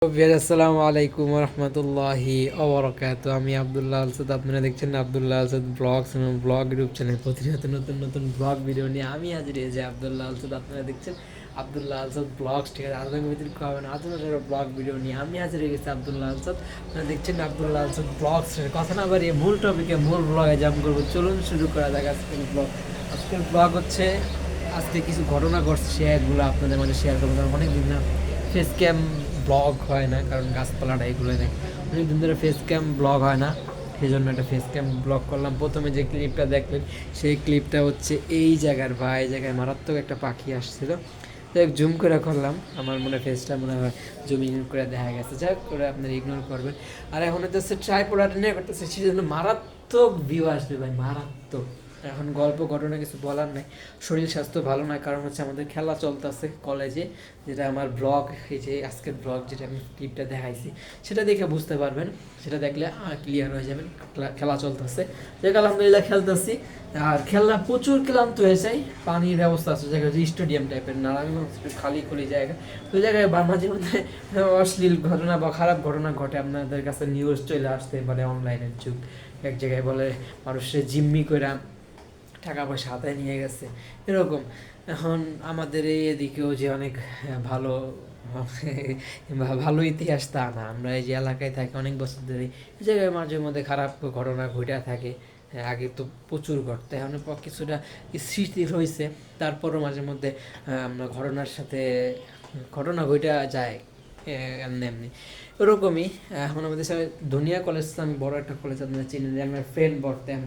আসসালামু আলাইকুম রহমতুল্লাহি ওবরাকাতু। আমি আবদুল্লাহ আলসাদ, আপনারা দেখছেন আবদুল্লাহ আলসাদ ব্লগস এবং ব্লগ ইউটিউব চ্যানেল। প্রতিনিয়ত নতুন নতুন ব্লগ ভিডিও নিয়ে আমি হাজির হয়েছি আবদুল্লাহ আলসাদ। আপনারা দেখছেন আবদুল্লাহ আলসাদ ব্লগস, ঠিক আছে? আধুনিক ভিত্তিক হবে না, আধুনিক ব্লগ ভিডিও নিয়ে আমি হাজির হয়ে গেছি আবদুল্লাহ আলসাদ। আপনারা দেখছেন আবদুল্লাহ আলসাদ ব্লগস। কথা না বাড়িয়ে মূল টপিকে, মূল ব্লগে জাম্প করবো। চলুন শুরু করা যাক আজকের ব্লগ। আজকের ব্লগ হচ্ছে, আজকে কিছু ঘটনা ঘটছে, সেগুলো আপনাদের মাঝে শেয়ার করবো। কারণ অনেকদিন না ফেস ক্যাম ব্লগ হয় না, কারণ গাছপালাটা এগুলো নেই, অনেকদিন ধরে ফেস ক্যাম ব্লগ হয় না, সেই জন্য একটা ফেস ক্যাম ব্লগ করলাম। প্রথমে যে ক্লিপটা দেখলেন সেই ক্লিপটা হচ্ছে এই জায়গার, বা এই জায়গায় মারাত্মক একটা পাখি আসছিল। যাই হোক, জুম করে করলাম, আমার মনে ফেসটা মনে হয় জুম ইন করে দেখা গেছে। যাই হোক, করে আপনারা ইগনোর করবেন। আর এখন হচ্ছে ট্রাইপড নিয়ে করতেছে, সেই জন্য মারাত্মক ভিউ আসবে ভাই, মারাত্মক। এখন গল্প ঘটনা কিছু বলার নাই, শরীর স্বাস্থ্য ভালো নয়, কারণ হচ্ছে আমাদের খেলা চলতেছে কলেজে, যেটা আমার ব্লগ, এই যে আজকের ব্লগ যেটা আমি ক্লিপটা দেখাইছি, সেটা দেখে বুঝতে পারবেন, সেটা দেখলে ক্লিয়ার হয়ে যাবেন। খেলা চলতেছে, দেখ আলহামদুলিল্লাহ খেলতেছি। আর খেলা প্রচুর ক্লান্ত হয়ে যায়, পানির ব্যবস্থা আছে জায়গায়, স্টেডিয়াম টাইপের, নারায়ণগঞ্জ খালি খুলি জায়গা, ওই জায়গায় মাঝে মধ্যে অশ্লীল ঘটনা বা খারাপ ঘটনা ঘটে। আপনাদের কাছে নিউজ চলে আসতে পারে, অনলাইনের যুগ। এক জায়গায় বলে মানুষের জিম্মি করে টাকা পয়সা হাতায় নিয়ে গেছে, এরকম। এখন আমাদের এই এদিকেও যে অনেক ভালো ভালো ইতিহাস তা না, আমরা এই যে এলাকায় থাকি অনেক বছর ধরে, এই জায়গায় মাঝে মধ্যে খারাপ ঘটনা ঘটে থাকে। আগে তো প্রচুর ঘটতো, এখন কিছুটা স্মৃতি হয়েছে, তারপরও মাঝে মধ্যে আমরা ঘটনার সাথে ঘটনা ঘটে যায় এমনি এমনি, ওরকমই। এখন আমাদের সাথে দুনিয়া কলেজ, আমি বড় একটা কলেজ, আপনারা চিনেন, যে আমার ফ্রেন্ড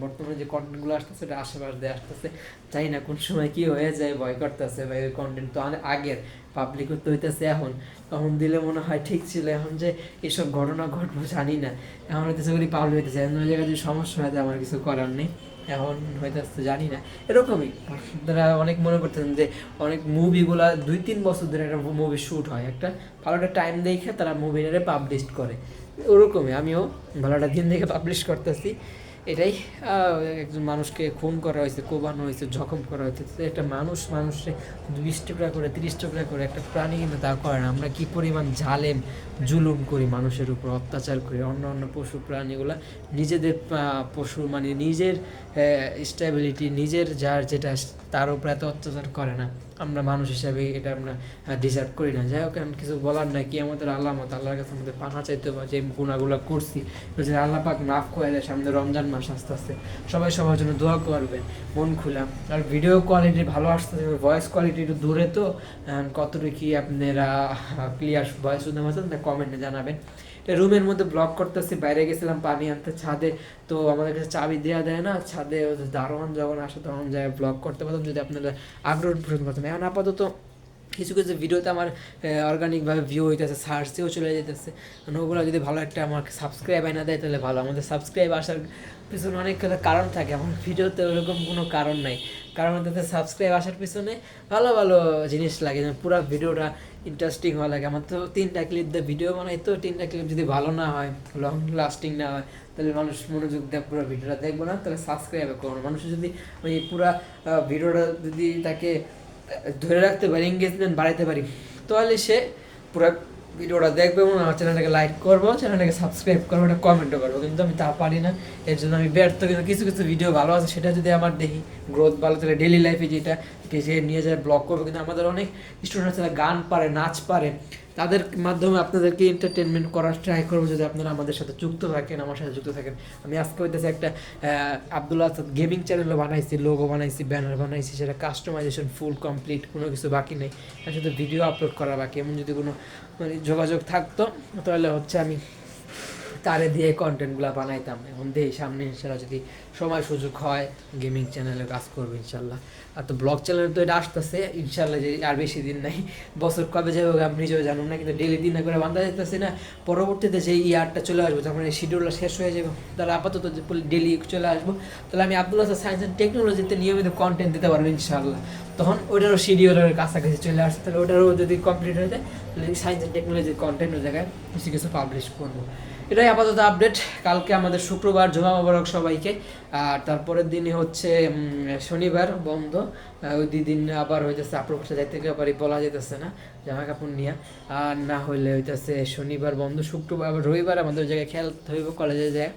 বর্তমানে যে কন্টেন্টগুলো আসতেছে এটা আশেপাশ দিয়ে আসতেছে, চাই না কোন সময় কি হয়ে যায়, ভয় করতেছে ভাই। ওই কন্টেন্ট তো আগের পাবলিক করতে হইতেছে, এখন তখন দিলে মনে হয় ঠিক ছিল। এখন যে এসব ঘটনা ঘটবো জানি না, এখন হইতেছে বলি পাবলিক হইতেছে, এখন ওই জায়গায় যদি সমস্যা হয় আমার কিছু করার নেই, এখন হইতেছে জানি না, এরকমই। তারা অনেক মনে করতেছেন যে অনেক মুভিগুলা 2-3 বছর ধরে একটা মুভি শ্যুট হয়, একটা ভালো একটা টাইম দেখে তারা মুভিটারে পাবলিশ করে, ওরকমই আমিও ভালো একটা দিন দেখে পাবলিশ করতেছি। এটাই একজন মানুষকে খুন করা হয়েছে, কোবানো হয়েছে, জখম করা হয়েছে। একটা মানুষে 20 টুকরা করে, 30 টুকরা করে, একটা প্রাণী কিন্তু তা করে না। আমরা কি পরিমাণ জালেম জুলুম করি, মানুষের উপর অত্যাচার করি। অন্য পশু প্রাণীগুলা নিজেদের পশু মানে নিজের স্টেবিলিটি, নিজের যার যেটা, তার উপর এত অত্যাচার করে না। আমরা মানুষ হিসাবে এটা আমরা ডিজার্ভ করি না। যাই হোক, কিছু বলার নাই, কি আমাদের আল্লাহর কাছে আমাদের পানা চাইতে হবে, যে গুণাগুলো করছি যদি আল্লাহ পাক মাফ করে দেয়। সামনে রমজান মাস আস্তে আস্তে, সবাই সবার জন্য দোয়া করবেন মন খুলাম। আর ভিডিও কোয়ালিটি ভালো আসতে, ভয়েস কোয়ালিটি একটু দূরে, তো কতটুকু কি আপনারা ক্লিয়ার ভয়েস শুনতে পাচ্ছেন কমেন্টে জানাবেন। রুমের মধ্যে ব্লগ করতেছি, বাইরে গেছিলাম পানি আনতে ছাদে, তো আমাদের কাছে চাবি দেওয়া দেয় না ছাদে, দারোয়ান যখন আসে তখন যায় ব্লগ করতে পারতাম, যদি আপনারা আগ্রহ পোষণ করতেন। এখন আপাতত কিছু কিছু ভিডিওতে আমার অর্গানিকভাবে ভিউ হইতেছে, সার্চেও চলে যেতেছে, ওগুলো যদি ভালো একটা আমাকে সাবস্ক্রাইব না দেয় তাহলে ভালো। আমাদের সাবস্ক্রাইব আসার পিছনে অনেক কারণ থাকে, আমার ভিডিওতে ওরকম কোনো কারণ নাই, কারণ তাতে সাবস্ক্রাইব আসার পিছনে ভালো ভালো জিনিস লাগে, পুরো ভিডিওটা ইন্টারেস্টিং হওয়া লাগে। আমার তো 3টা ক্লিপ দিয়ে ভিডিও বানাই, তো 3টা ক্লিপ যদি ভালো না হয়, লং লাস্টিং না হয়, তাহলে মানুষ মনোযোগ দেয় পুরো ভিডিওটা দেখবো না, তাহলে সাবস্ক্রাইব করবো। মানুষ যদি ওই পুরো ভিডিওটা যদি তাকে ধরে রাখতে পারি, এঙ্গেজমেন্ট বাড়াইতে পারি, তাহলে সে পুরো ভিডিওটা দেখবে এবং আমার চ্যানেলটাকে লাইক করবো, চ্যানেলটাকে সাবস্ক্রাইব করবো, একটা কমেন্টও করবো। কিন্তু আমি তা পারি না, এর জন্য আমি ব্যর্থ। কিন্তু কিছু কিছু ভিডিও ভালো আছে, সেটা যদি আমার দেখি গ্রোথ ভালো, তাহলে ডেলি লাইফে যেটা সে নিয়ে যায় ব্লগ করবো। কিন্তু আমাদের অনেক স্টুডেন্ট আছে গান পারে, নাচ পারে, তাদের মাধ্যমে আপনাদেরকে এন্টারটেনমেন্ট করার ট্রাই করবো, যদি আপনারা আমাদের সাথে যুক্ত থাকেন, আমার সাথে যুক্ত থাকেন। আমি আজকে হইতেছে একটা আব্দুল্লাহ আসাদ গেমিং চ্যানেলও বানাইছি, লোগো বানাইছি, ব্যানার বানাইছি, সেটা কাস্টমাইজেশন ফুল কমপ্লিট, কোনো কিছু বাকি নেই, শুধু ভিডিও আপলোড করা বাকি। এমন যদি কোনো মানে যোগাযোগ থাকতো তাহলে হচ্ছে আমি তারে দিয়ে কন্টেন্টগুলো বানাইতাম। এখন দেই সামনে ইনশাল্লাহ যদি সময় সুযোগ হয় গেমিং চ্যানেলে কাজ করবো ইনশাল্লাহ। আর তো ব্লগ চ্যানেল তো এটা আসতেছে ইনশাল্লাহ, যে আর বেশি দিন নাই, বছর কবে যাবে আমি নিজেও জানুন না, কিন্তু ডেলি দিন না করে বান্ধা যেতেছি না। পরবর্তীতে যে ইয়ারটা চলে আসবো, যখন এই শিডিউলটা শেষ হয়ে যাবে, তাহলে আপাতত যে ডেলি চলে আসবো, তাহলে আমি আব্দুল্লাহ সায়েন্স অ্যান্ড টেকনোলজিতে নিয়মিত কন্টেন্ট দিতে পারবো ইনশাল্লাহ। তখন ওইটারও শিডিউলের কাছাকাছি চলে আসছে, তাহলে ওটারও যদি কমপ্লিট হয়ে যায়, তাহলে সায়েন্স অ্যান্ড টেকনোলজির কন্টেন্ট ওই জায়গায় কিছু কিছু পাবলিশ করবো। এটাই আপাতত আপডেট। কালকে আমাদের শুক্রবার, জুমা মোবারক সবাইকে। আর তারপরের দিনই হচ্ছে শনিবার বন্ধ। ওই 2 দিন আবার হইতেছে আপুর কাছে যাইতে পারি, বলা যেতেছে না জামা কাপড় নিয়ে। আর না হইলে হইতেছে শনিবার বন্ধ, শুক্রবার আবার রবিবার আমাদের ওই জায়গায় খেলতে হইব, কলেজে যায়,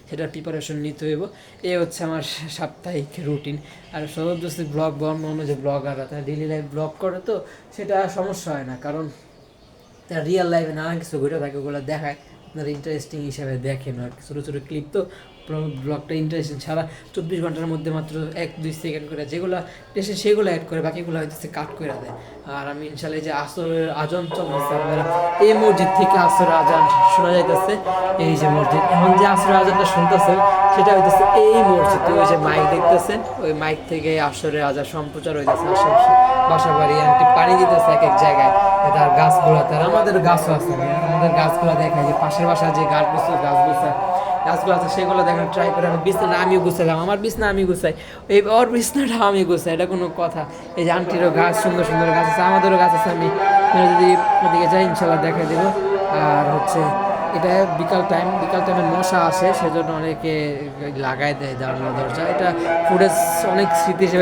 সেটা প্রিপারেশন নিতে হইব। এই হচ্ছে আমার সাপ্তাহিক রুটিন। আর সৌরভ জোশী ব্লগ বা অন্য যে ব্লগাররা তারা ডেলি লাইফ ব্লগ করে, তো সেটা সমস্যা হয় না, কারণ তার রিয়েল লাইফে নানা কিছু ঘটে থাকে, ওগুলো দেখায়, আপনারা ইন্টারেস্টিং হিসাবে দেখেন আর কি। ছোটো ছোটো ক্লিপ তো ব্লগটা ইন্টারেস্টিং, সারা 24 ঘন্টার মধ্যে মাত্র 1-2 সেকেন্ড করে যেগুলো দেশে সেগুলো অ্যাড করে, বাকিগুলো হয়তো কাট করে দেয়। আর আমি ইনশাল্লাহ যে আসরের আজান চলতেছে, আপনারা এই মসজিদ থেকে আসরের আজান শোনা যাইতেছে, এই যে মসজিদ এখন যে আসরের আজানটা শুনতেছেন সেটা হইতেছে এই মসজিদ। ওই যে মাইক দেখতেছেন, ওই মাইক থেকে আসরের আজান সম্প্রচার হইতেছে আশেপাশে বাসা বাড়ি, আন্টি পানি দিতেছে এক এক জায়গায় তার গাছগুলোতে। আর আমাদের গাছও আছে, আমাদের গাছগুলো দেখায় যে পাশের বাসা যে গাছগুলো আছে সেগুলো দেখার ট্রাই করে। আমি বিছনাটা আমিও গুছাইলাম, আমার বিছনা আমি গুছাই, এই ওর বিছনাটা আমি গুছাই, এটা কোনো কথা? এই যে আন্টিরও গাছ, সুন্দর সুন্দর গাছ আছে, আমাদেরও গাছ আছে। আমি যদি ওদিকে যাই ইনশাল্লাহ দেখা দেবো। আর হচ্ছে এটা বিকাল টাইমে মশা আসে, সেজন্য অনেকে লাগাই দেয় জানলা দরজা। এটা ফুটেজ অনেক স্মৃতি হিসেবে